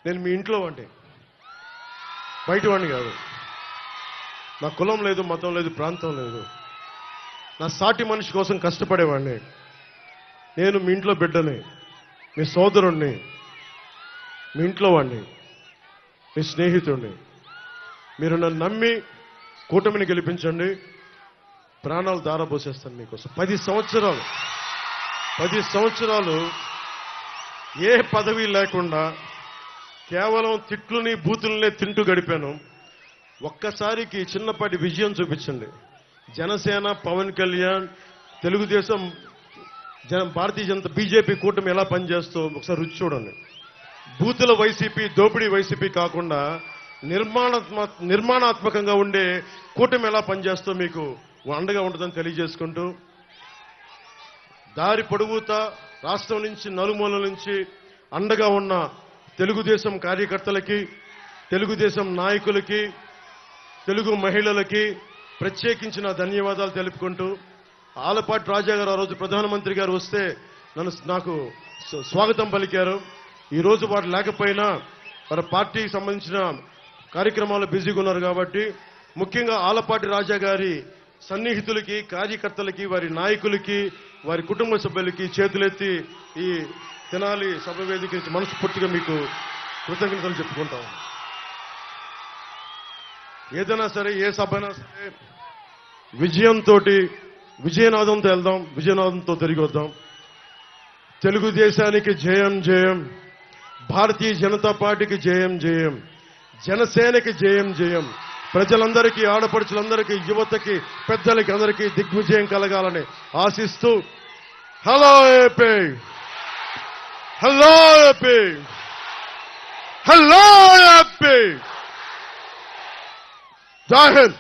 నేను మీ ఇంట్లో వాడిని, బయట వాడిని కాదు. నా కులం లేదు, మతం లేదు, ప్రాంతం లేదు. నా సాటి మనిషి కోసం కష్టపడేవాడిని. నేను మీ ఇంట్లో బిడ్డని, మీ సోదరుణ్ణి, మీ ఇంట్లో వాడిని, మీ స్నేహితుడిని. మీరు నన్ను నమ్మి కూటమిని గెలిపించండి, ప్రాణాలు దారబోసేస్తాను మీకోసం. 10 సంవత్సరాలు ఏ పదవి లేకుండా కేవలం తిట్లుని బూతులనే తింటూ గడిపాను. ఒక్కసారికి చిన్నపాటి విజయం చూపించండి. జనసేన, పవన్ కళ్యాణ్, తెలుగుదేశం, భారతీయ జనతా, బీజేపీ కూటమి ఎలా పనిచేస్తూ ఒకసారి రుచి చూడండి. బూతుల వైసీపీ, దోపిడీ వైసీపీ కాకుండా నిర్మాణాత్మకంగా ఉండే కూటమి ఎలా పనిచేస్తూ మీకు అండగా ఉంటుందని తెలియజేసుకుంటూ, దారి పొడుగుతా రాష్ట్రం నుంచి నలుమూలల నుంచి అండగా ఉన్న తెలుగుదేశం కార్యకర్తలకి, తెలుగుదేశం నాయకులకి, తెలుగు మహిళలకి ప్రత్యేకించిన ధన్యవాదాలు తెలుపుకుంటూ, ఆలపాటి రాజా గారు ఆ రోజు ప్రధానమంత్రి గారు వస్తే నాకు స్వాగతం పలికారు. ఈరోజు వారు లేకపోయినా వారి పార్టీకి సంబంధించిన కార్యక్రమాలు బిజీగా ఉన్నారు కాబట్టి, ముఖ్యంగా ఆలపాటి రాజా గారి సన్నిహితులకి, కార్యకర్తలకి, వారి నాయకులకి, వారి కుటుంబ సభ్యులకి చేతులెత్తి ఈ తెనాలి సభ వేదిక నుంచి మనస్ఫూర్తిగా మీకు కృతజ్ఞతలు చెప్పుకుంటాం. ఏదైనా సరే, ఏ సభ అయినా సరే విజయనాదంతో వెళ్దాం, విజయనాదంతో తిరిగి వద్దాం. తెలుగుదేశానికి జయం జయం, భారతీయ జనతా పార్టీకి జయం జయం, జనసేనకి జయం జయం. ప్రజలందరికీ, ఆడపడుచులందరికీ, యువతకి, పెద్దలకి అందరికీ దిగ్విజయం కలగాలని ఆశిస్తూ, hello AP, hello AP, hello AP, జై హింద్.